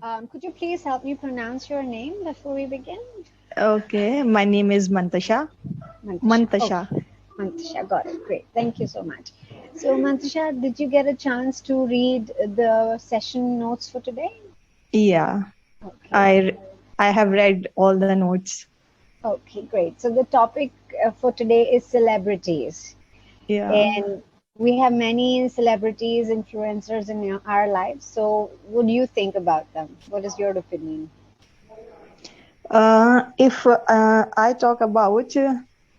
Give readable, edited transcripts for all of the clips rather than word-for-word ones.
Could you please help me pronounce your name before we begin? Okay, my name is Mantasha. Mantasha. Mantasha. Okay, Mantasha, got it. Great. Thank you so much. So, Mantasha, did you get a chance to read the session notes for today? Yeah, Okay. I I have read all the notes. Okay, great. So, the topic for today is celebrities. Yeah. And we have many celebrities, influencers in our lives. So, what do you think about them? What is your opinion? If I talk about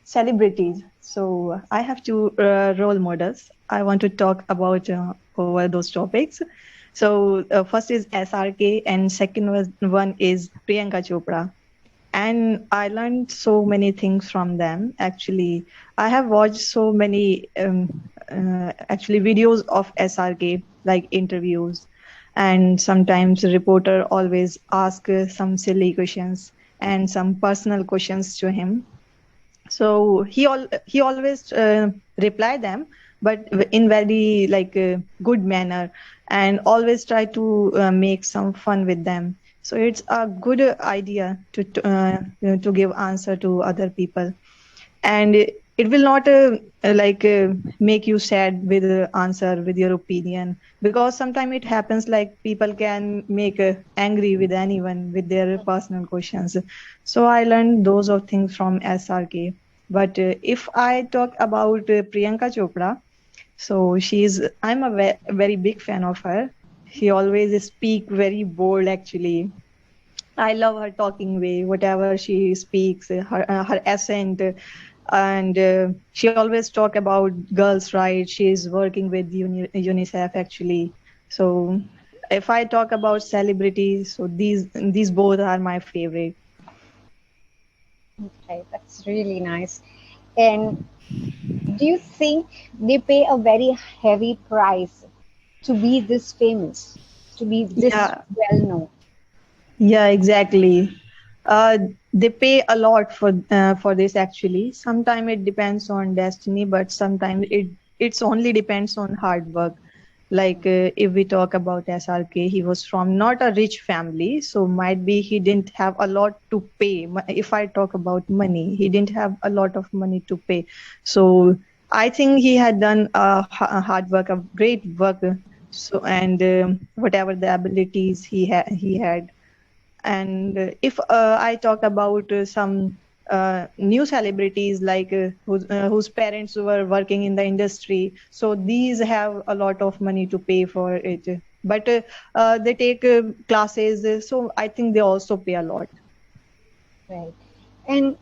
celebrities, so I have two role models. I want to talk about over those topics. So first is SRK, and one is Priyanka Chopra. And I learned so many things from them. Actually, I have watched so many actually videos of SRK, like interviews, and sometimes reporter always ask some silly questions and some personal questions to him. So he always reply them, but in very like good manner, and always try to make some fun with them. So it's a good idea to give answer to other people, and it will not like make you sad with answer with your opinion, because sometimes it happens like people can make angry with anyone with their personal questions. So I learned those of things from SRK. But if I talk about Priyanka Chopra, so I'm a very big fan of her. She always speak very bold actually. I love her talking way, whatever she speaks, her accent, and she always talk about girls' rights. She is working with UNICEF actually. So if I talk about celebrities, so these both are my favorite. Okay, that's really nice. And do you think they pay a very heavy price to be this famous, to be this Yeah, well known? yeah, exactly. Uh, they pay a lot for this actually. Sometimes it depends on destiny, but sometimes it's only depends on hard work. Like if we talk about SRK, he was from not a rich family, so might be he didn't have a lot to pay. If I talk about money, he didn't have a lot of money to pay. So I think he had done a hard work, a great work. So and whatever the abilities he had. And if I talk about some new celebrities like whose parents were working in the industry, so these have a lot of money to pay for it. But they take classes, so I think they also pay a lot. Right. And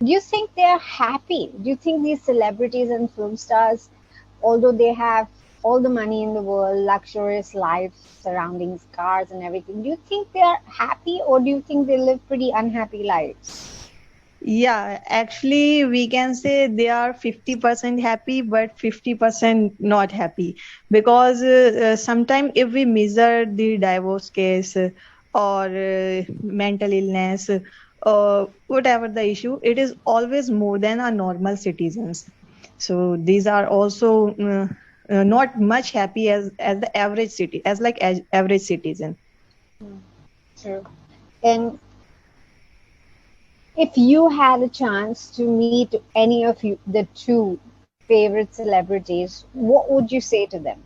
do you think they are happy? Do you think these celebrities and film stars, although they have all the money in the world, luxurious life, surroundings, cars, and everything, do you think they are happy or do you think they live pretty unhappy lives? Yeah, actually, we can say they are 50% happy, but 50% not happy. Because sometimes if we measure the divorce case or mental illness, whatever the issue, it is always more than our normal citizens. So these are also not much happy as the average city, as like average citizen. True. And if you had a chance to meet any of you, the two favorite celebrities, what would you say to them?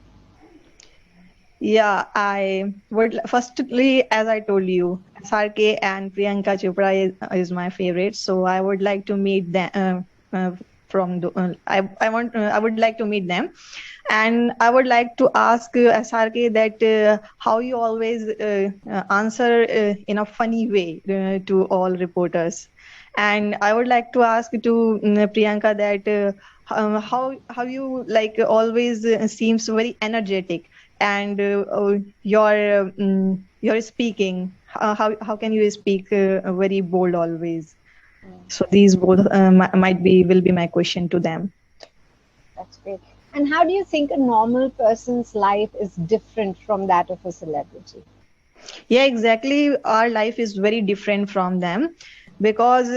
Yeah, I would firstly, as I told you, SRK and Priyanka Chopra is my favorite. So I would like to meet them from the, I would like to meet them, and I would like to ask SRK that how you always answer in a funny way to all reporters, and I would like to ask to Priyanka that how you like always seems very energetic, and your speaking, how can you speak very bold always. So these both might be will be my question to them. That's great. And how do you think a normal person's life is different from that of a celebrity? Yeah, exactly, our life is very different from them, because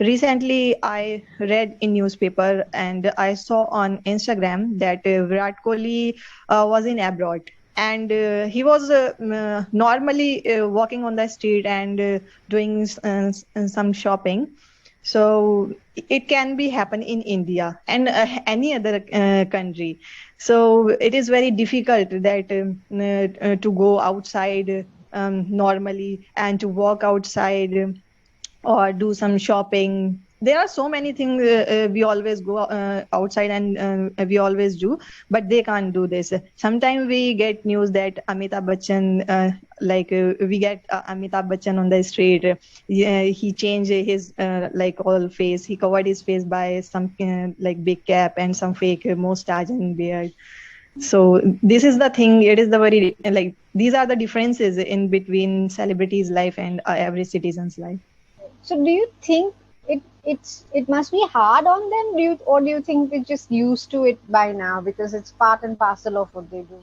recently I read in newspaper and I saw on Instagram that Virat Kohli was in abroad. and he was normally walking on the street and doing some shopping. So it can be happen in India and any other country. So it is very difficult that to go outside normally and to walk outside or do some shopping. There are so many things we always go outside and we always do, but they can't do this. Sometimes we get news that Amitabh Bachchan, we get Amitabh Bachchan on the street. He changed his like all face. He covered his face by some like big cap and some fake mustache and beard. So this is the thing. It is the very like these are the differences in between celebrities' life and average citizen's life. So do you think it must be hard on them? Do you think they're just used to it by now because it's part and parcel of what they do?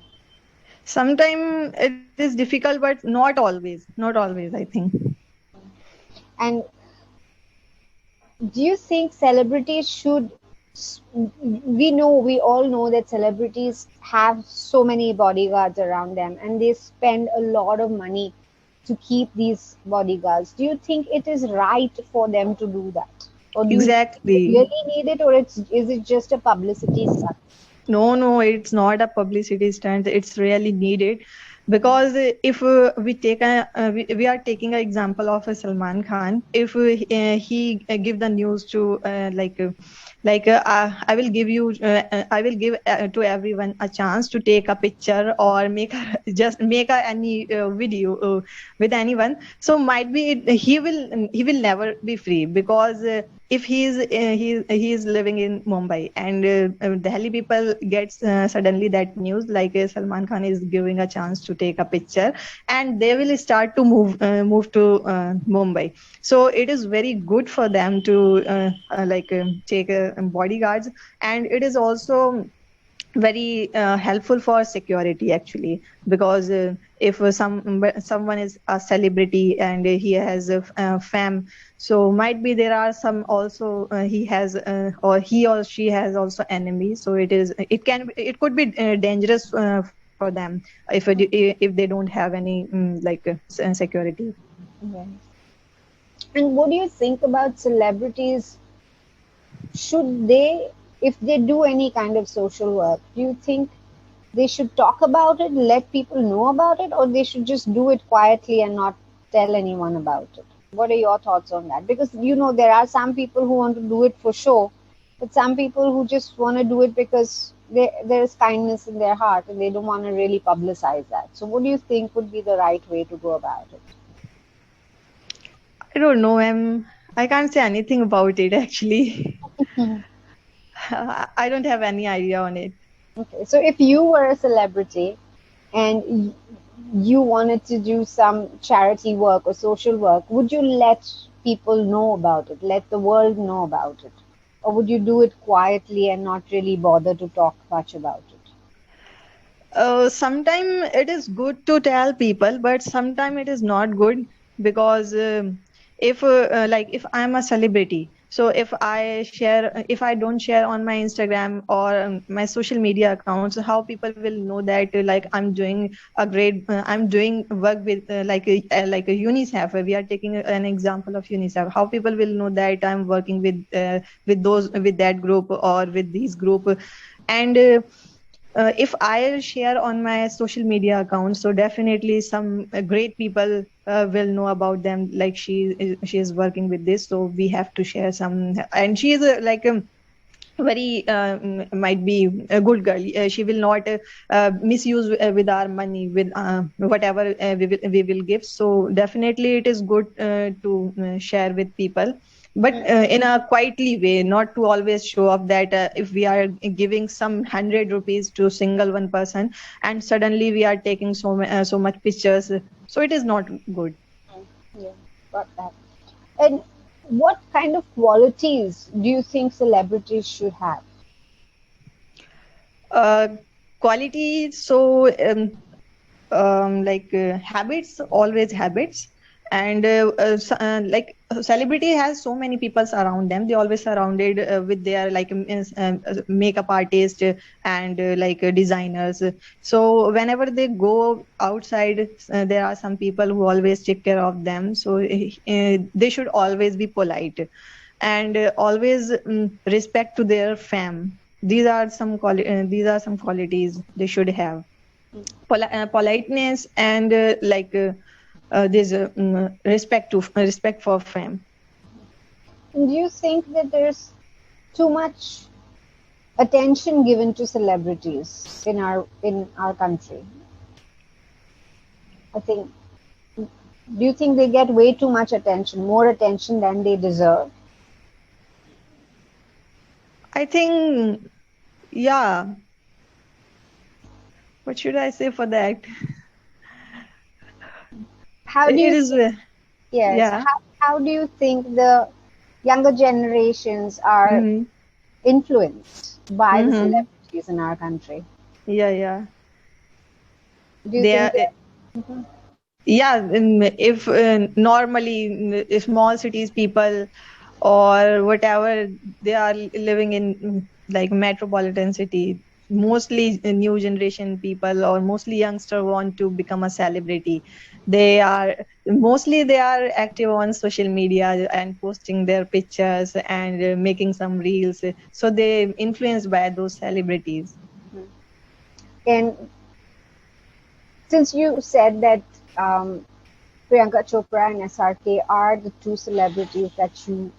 Sometimes it is difficult, but not always. Not always, I think. And do you think celebrities should? We all know that celebrities have so many bodyguards around them, and they spend a lot of money to keep these bodyguards. Do you think it is right for them to do that, or do you think they Exactly. really need it, or is it just a publicity stunt? No, no, it's not a publicity stunt. It's really needed because if we take we are taking an example of Salman Khan. If he give the news to I will give you I will give to everyone a chance to take a picture or make just make any video with anyone. So might be he will never be free because if he is living in Mumbai and Delhi people gets suddenly that news like Salman Khan is giving a chance to take a picture, and they will start to move to Mumbai. So it is very good for them to take bodyguards, and it is also very helpful for security actually because if someone is a celebrity and he has a fam, so might be there are some also he has or he or she has also enemies, so it could be dangerous for them if they don't have any security. Yes. And what do you think about celebrities? Should they, if they do any kind of social work, do you think they should talk about it, let people know about it, or they should just do it quietly and not tell anyone about it? What are your thoughts on that? Because there are some people who want to do it for show, but some people who just want to do it because there is kindness in their heart and they don't want to really publicize that. So, what do you think would be the right way to go about it? I don't know. I can't say anything about it actually. I don't have any idea on it. Okay, so if you were a celebrity and you wanted to do some charity work or social work, would you let people know about it, let the world know about it? Or would you do it quietly and not really bother to talk much about it? Sometimes it is good to tell people, but sometimes it is not good because if I'm a celebrity, so if I don't share on my Instagram or my social media accounts, how people will know that I'm doing I'm doing work with like a UNICEF. We are taking an example of UNICEF. How people will know that I'm working with that group or with these group, and if I share on my social media account, so definitely some great people will know about them. Like she is working with this, so we have to share some. And she is very might be a good girl. She will not misuse with our money with whatever we will give. So definitely it is good to share with people, but in a quietly way, not to always show off that if we are giving some 100 rupees to single one person and suddenly we are taking so much pictures, so it is not good. Yeah, got that. And what kind of qualities do you think celebrities should have? uh, Quality, so habits, always habits, And like celebrity has so many people around them. They always surrounded with their like makeup artist and like designers. So whenever they go outside, there are some people who always take care of them. So they should always be polite and always respect to their fam. These are some qualities they should have. Politeness and there's a respect for fame. Do you think that there's too much attention given to celebrities in our country? I think. Do you think they get way too much attention, more attention than they deserve? I think, yeah. What should I say for that? How do It you is, think, yes, yeah. how do you think the younger generations are Mm-hmm. influenced by the Mm-hmm. celebrities in our country? Yeah, yeah. Do you They think are, that? Mhm. yeah. If normally small cities people or whatever, they are living in like metropolitan city, mostly new generation people or mostly youngster want to become a celebrity. They are mostly they are active on social media and posting their pictures and making some reels, so they influenced by those celebrities. And since you said that Priyanka Chopra and SRK are the two celebrities that you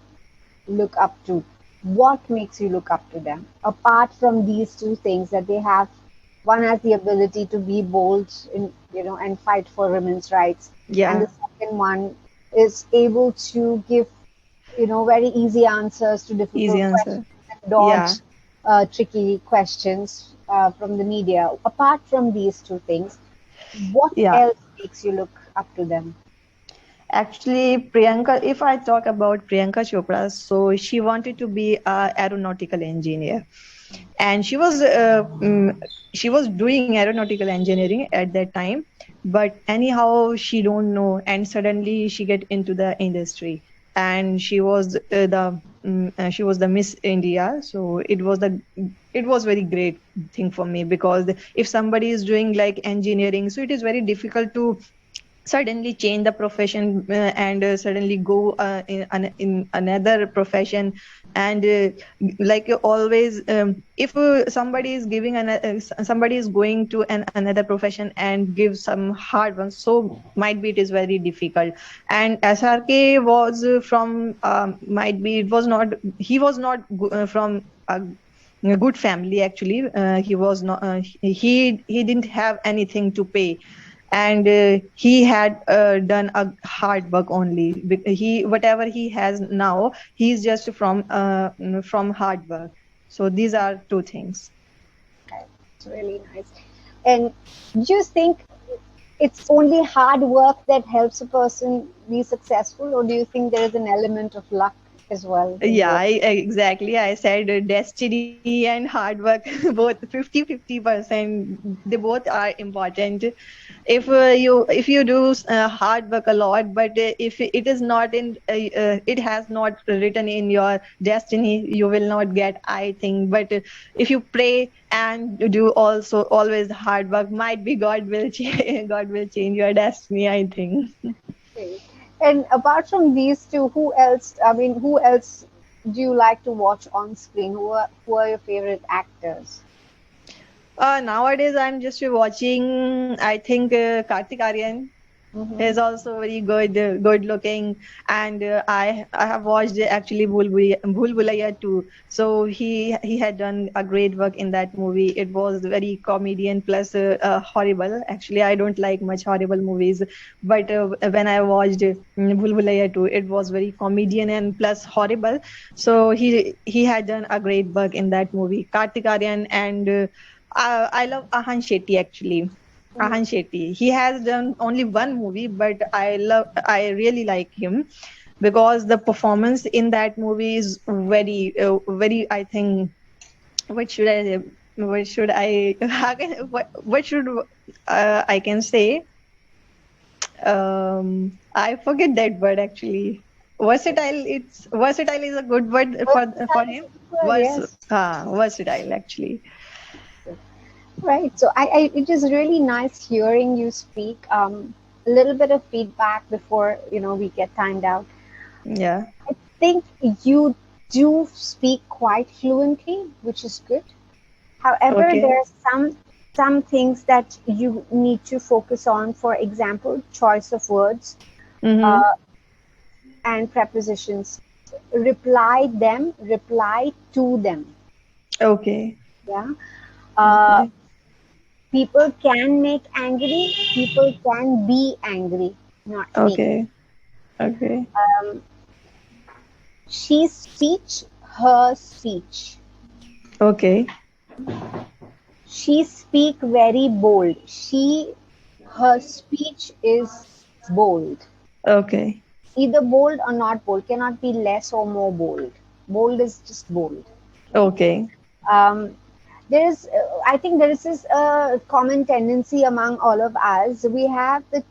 look up to, what makes you look up to them? Apart from these two things that they have, one has the ability to be bold in, and fight for women's rights, and Yeah, the second one is able to give, very easy answers to easy difficult answer. questions and dodge Yeah, tricky questions from the media. Apart from these two things, what yeah. else makes you look up to them? Actually, Priyanka, if I talk about Priyanka Chopra, so she wanted to be a aeronautical engineer, and she was doing aeronautical engineering at that time, but anyhow she don't know, and suddenly she get into the industry, and she was the Miss India. So it was very great thing for me, because if somebody is doing like engineering, so it is very difficult to suddenly change the profession and suddenly go in another profession. And like always, if somebody is somebody is going to another profession and give some hard ones, so might be it is very difficult. And SRK was from might be it was not he was not from a good family. Actually, he was not he didn't have anything to pay, and he had done a hard work only. He whatever he has now, he's just from hard work. So these are two things. Okay, it's really nice. And do you think it's only hard work that helps a person be successful, or do you think there is an element of luck as well Yeah, involved? exactly. I said destiny and hard work, both 50-50%. They both are important. If you do hard work a lot, but if it is not it has not written in your destiny, you will not get, I think. But if you pray and do also always hard work, might be God will change God will change your destiny, I think. Okay. And apart from these two, who else? I mean, who else do you like to watch on screen? Who are your favorite actors? Nowadays, I'm just watching, I think, Kartik Aryan. Mm-hmm. He's also very good looking, and I have watched actually Bhul Bhulaiya too. So he had done a great work in that movie. It was very comedian plus horrible. Actually, I don't like much horrible movies, but when I watched Bhul Bhulaiya too, it was very comedian and plus horrible. So he had done a great work in that movie. Kartik Aryan, and I love Ahan Shetty actually. Mm-hmm. Ahan Shetty. He has done only one movie, but I really like him, because the performance in that movie is very, I think, what should I say? What should I, how can, what should I can say? I forget that word actually. Versatile. It's versatile is a good word for Versatile is him. a good word, yes. Versatile actually. Right. So it is really nice hearing you speak. A little bit of feedback before, we get timed out. Yeah. I think you do speak quite fluently, which is good. However, Okay. there are some things that you need to focus on. For example, choice of words Mm-hmm. uh, and prepositions. Reply to them. Okay. Yeah. Uh, Okay. People can make angry. People can be angry, not make. Okay. Okay. Um, she's speech, her speech. Okay. She speak very bold. Her speech is bold. Okay. Either bold or not bold, cannot be less or more bold. Bold is just bold. Okay. Um, I think there is this common tendency among all of us. We have the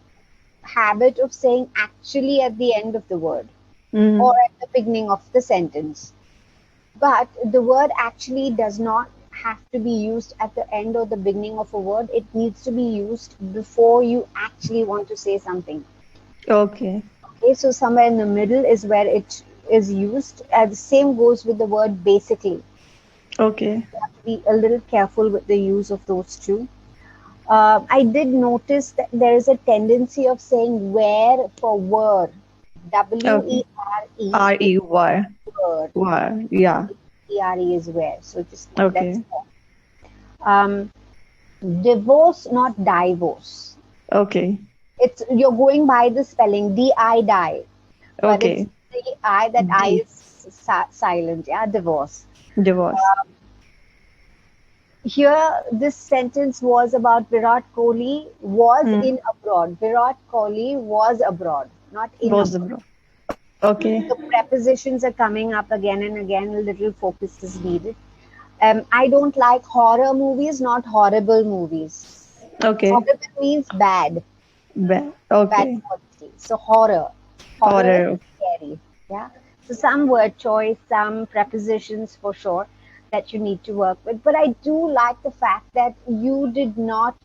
habit of saying actually at the end of the word or Mm-hmm. at the beginning of the sentence. But the word actually does not have to be used at the end or the beginning of a word. It needs to be used before you actually want to say something. Okay. Okay, so somewhere in the middle is where it is used. The same goes with the word basically. Okay. You have to be a little careful with the use of those two. I did notice that there is a tendency of saying where for were. Okay. Were is R-E war. word. War. Yeah. Were is where. So just that's Okay. um, divorce, not divorce. Okay. It's you're going by the spelling di die, but it's Okay. the I that I D. is silent. Yeah, divorce. Divorce. Here, this sentence was about Virat Kohli was Hmm. in abroad. Virat Kohli was abroad, not in Was the abroad. bro. Okay. The prepositions are coming up again and again. A little focus is needed. I don't like horror movies, not horrible movies. Okay. Horrible means bad, bad Okay. quality. So horror is Horror. scary. Yeah. So some word choice, some prepositions for sure that you need to work with. But I do like the fact that you did not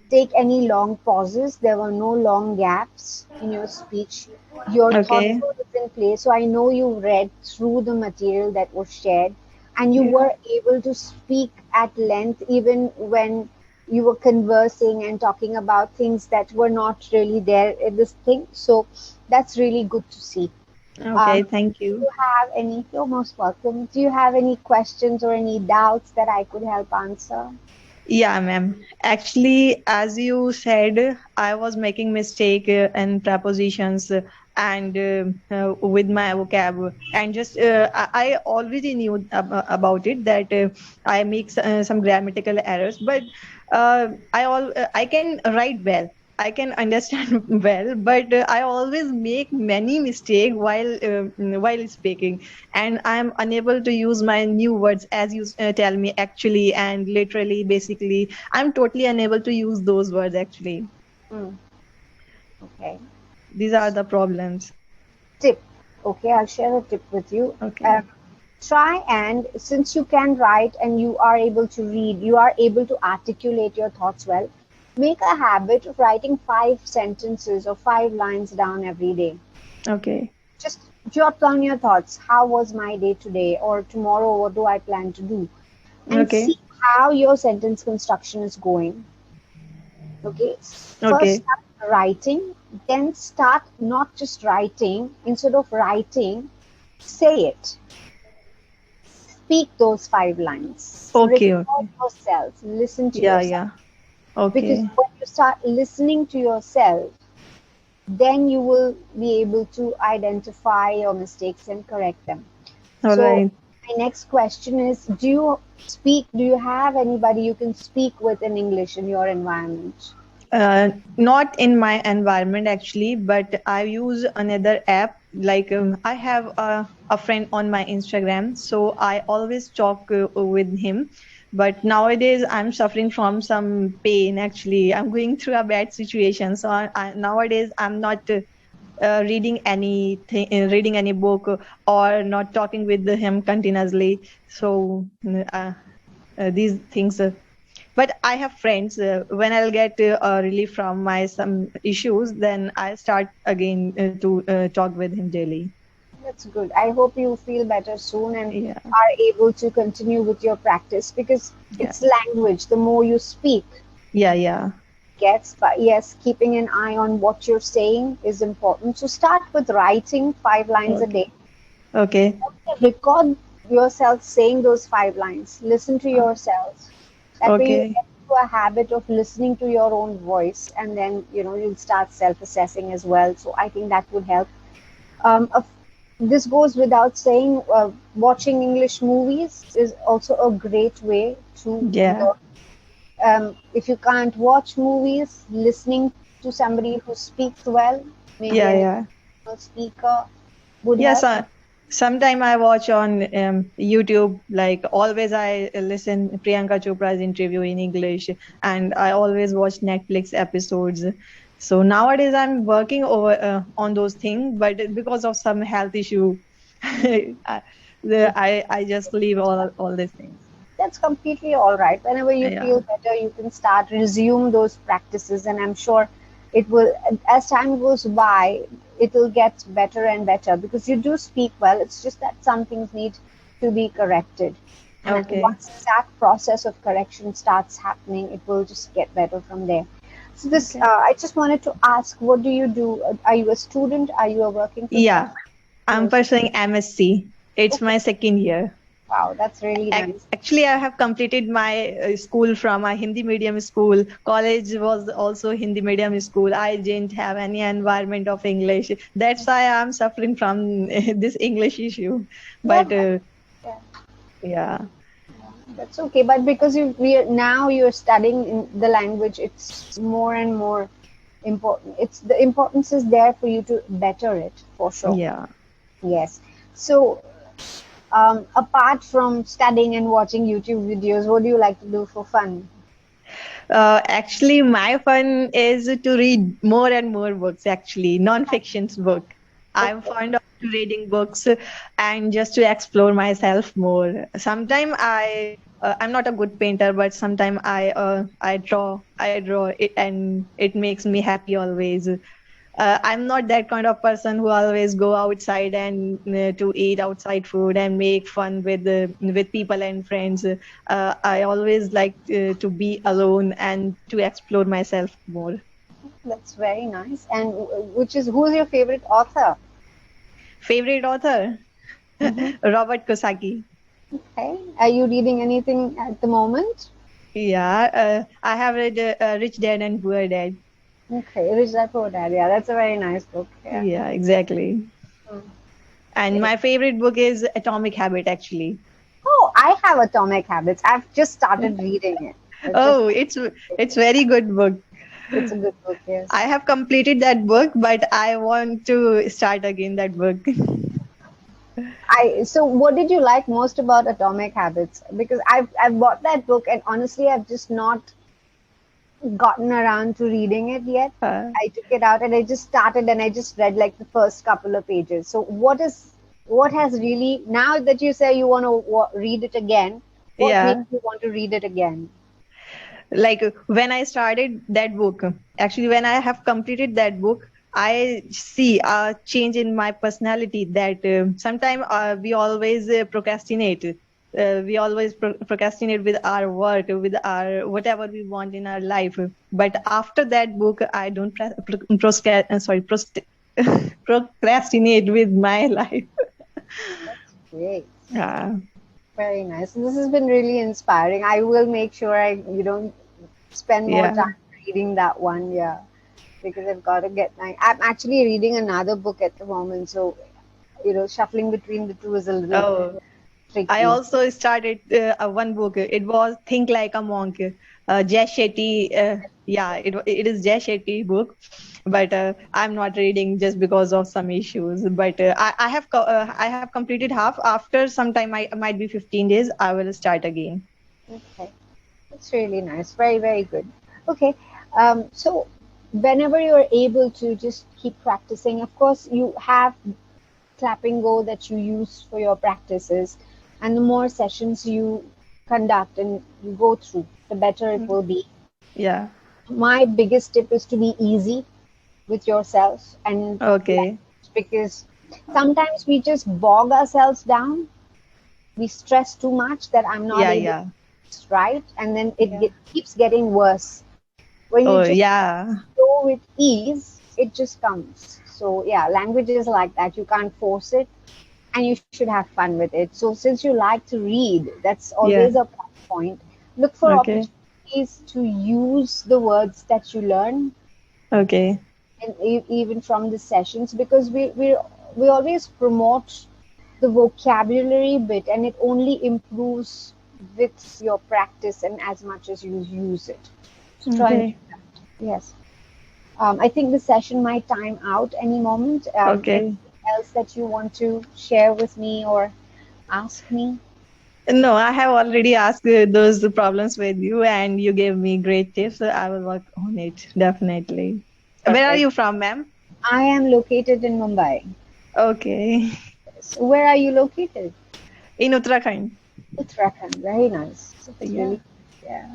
take any long pauses. There were no long gaps in your speech. Your thought Okay. was in place. So I know you read through the material that was shared and you Yeah. were able to speak at length even when you were conversing and talking about things that were not really there in this thing. So that's really good to see. Okay. Thank Do you. you have any, you're most welcome. Do you have any questions or any doubts that I could help answer? Yeah, ma'am. Actually, as you said, I was making mistake in prepositions and with my vocab, and just I already knew about it that I make some grammatical errors, but I can write well. I can understand well, but I always make many mistakes while speaking, and I'm unable to use my new words as you tell me actually and literally. Basically, I'm totally unable to use those words actually. Hmm, okay. These are the problems. Tip. Okay, I'll share a tip with you. Okay. Um, Try and since you can write and you are able to read, you are able to articulate your thoughts well. Make a habit of writing 5 sentences or 5 lines down every day. Okay. Just jot down your thoughts. How was my day today or tomorrow? What do I plan to do? And Okay. see how your sentence construction is going. Okay, first Okay. start writing, then start not just writing. Instead of writing, say it. Speak those 5 lines. Okay. Record Okay. yourself. Listen to Yeah. yourself. Yeah. Because Okay. when you start listening to yourself, then you will be able to identify your mistakes and correct them. All So, right. my next question is, do you have anybody you can speak with in English in your environment? Not in my environment actually, but I use another app. Like I have a friend on my Instagram, so I always talk with him. But nowadays I'm suffering from some pain. Actually, I'm going through a bad situation. So nowadays I'm not reading any book or not talking with him continuously. So these things. But I have friends. When I'll get relief from my some issues, then I start again to talk with him daily. That's good. I hope you feel better soon and Yeah, are able to continue with your practice because yeah, it's language. The more you speak, yeah, yeah. gets, but yes, keeping an eye on what you're saying is important. So start with writing 5 lines a Okay, day. okay, Record yourself saying those 5 lines. Listen to uh, yourself. That way you okay, get into a habit of listening to your own voice and then you'll start self-assessing as well. So I think that would help. This goes without saying, watching English movies is also a great way to yeah, learn. If you can't watch movies, listening to somebody who speaks well, maybe yeah, an yeah. international speaker, would Yes, help. sometime I watch on YouTube. Like always, I listen Priyanka Chopra's interview in English, and I always watch Netflix episodes. So nowadays, I'm working over on those things, but because of some health issue, I just leave all these things. That's completely all right. Whenever you Yeah, feel better, you can start resume those practices, and I'm sure it will. As time goes by, it will get better and better because you do speak well. It's just that some things need to be corrected, and okay. once that process of correction starts happening, it will just get better from there. So this, Okay. I just wanted to ask, what do you do? Are you a student? Are you a working Yeah, professional? I'm pursuing MSc. It's Okay. my second year. Wow, that's really nice. Actually, I have completed my school from a Hindi medium school. College was also Hindi medium school. I didn't have any environment of English. That's why I'm suffering from this English issue. Yeah, But yeah. yeah, That's okay, but because now you're studying in the language, it's more and more important. It's the importance is there for you to better it for sure. yeah. Yes. So, apart from studying and watching YouTube videos, what do you like to do for fun? Actually, my fun is to read more and more books, actually, non-fictions book. I'm Okay. fond of reading books and just to explore myself more. Sometimes I'm not a good painter, but sometimes I draw it, and it makes me happy always. I'm not that kind of person who always go outside and to eat outside food and make fun with people and friends. I always like to be alone and to explore myself more. That's very nice. And who's your favorite author? Favorite author? Hmm. Robert Kiyosaki. Okay. Are you reading anything at the moment? Yeah, I have read Rich Dad and Poor Dad. Okay, Rich Dad Poor Dad. Yeah, that's a very nice book. Yeah. Yeah, exactly. Mm. And my favorite book is Atomic Habit, actually. Oh, I have Atomic Habits. I've just started reading it. It's just Oh, it's very good book. it's a good book, I yes. have completed that book, but I want to start again that book. I so what did you like most about Atomic Habits? Because I've bought that book and honestly I've just not gotten around to reading it yet. Uh, I took it out and I just started and I just read like the first couple of pages. So what has really now that you say you want to read it again, what makes yeah, you want to read it again? like when I started that book, actually, when I have completed that book, I see a change in my personality that sometimes we always procrastinate. We always procrastinate with our work, with our whatever we want in our life. But after that book, I don't procrastinate with my life. That's great. Yeah, Very nice. This has been really inspiring. I will make sure I spend more yeah. time reading that one. Yeah, because I've got to get my. I'm actually reading another book at the moment, so shuffling between the two is a little Oh, I tricky. also started one book. It was Think Like a Monk. Jay Shetty. Yeah, it is Jay Shetty book, but I'm not reading just because of some issues. But I have completed half. After some time, I might be 15 days. I will start again. Okay, that's really nice. Very, very good. Okay, so whenever you're able to just keep practicing, of course, you have clapping go that you use for your practices, and the more sessions you conduct and you go through, the better it will be. Yeah. My biggest tip is to be easy with yourself and Okay. because sometimes we just bog ourselves down, we stress too much that I'm not Yeah, able yeah. to write, and then Yeah. keeps getting worse. When you Oh, just yeah. go with ease, it just comes. So yeah, language is like that. You can't force it, and you should have fun with it. So since you like to read, that's Yeah. always a plus point. Look for Okay. opportunities to use the words that you learn, Okay. and even from the sessions, because we always promote the vocabulary bit, and it only improves with your practice and as much as you use it. So try and Okay. do that. Yes. I think the session might time out any moment. Okay. Anything else that you want to share with me or ask me? No, I have already asked those problems with you, and you gave me great tips. So I will work on it definitely. Where are Perfect. you from, ma'am? I am located in Mumbai. Okay. So where are you located? In Uttarakhand. Uttarakhand. Very nice. It's Yeah. really, yeah.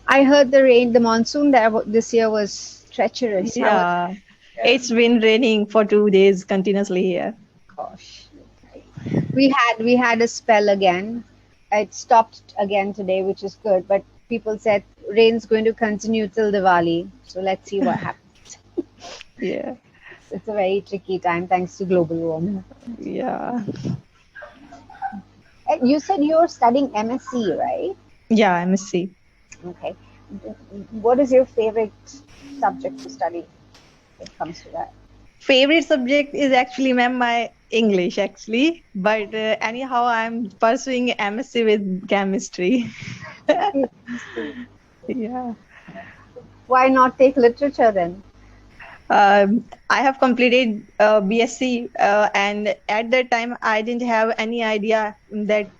I heard the rain, the monsoon there this year was treacherous. How was Yeah. it? It's been raining for 2 days continuously here. Gosh. Okay. We had a spell again. It stopped again today, which is good, but people said rain's going to continue till Diwali. So let's see what happens. Yeah. It's a very tricky time thanks to global warming. Yeah. And you said you're studying MSc, right? Yeah, MSc. Okay. What is your favorite subject to study when it comes to that? Favorite subject is actually, ma'am, my English actually. But anyhow, I'm pursuing MSc with chemistry. Okay, chemistry. Yeah. Why not take literature then? I have completed BSc, and at that time, I didn't have any idea that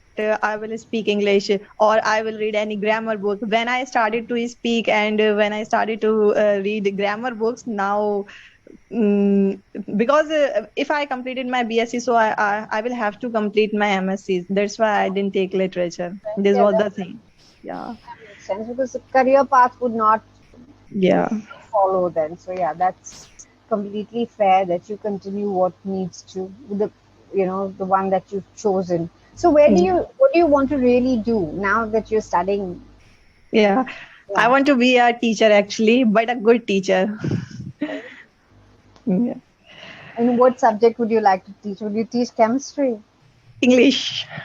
I will speak English or I will read any grammar book. When I started to speak and when I started to read grammar books, now mm, because if I completed my BSc, so I will have to complete my MSc. That's why I didn't take literature. Right? This Yeah, was that, the thing. Yeah. that makes sense because the career path would not Yeah. follow then. So yeah, that's completely fair that you continue what needs to the the one that you've chosen. So Yeah. what do you want to really do now that you're studying? Yeah. I Yeah. want to be a teacher actually, but a good teacher. Okay. Yeah. And what subject would you like to teach? Would you teach chemistry? English.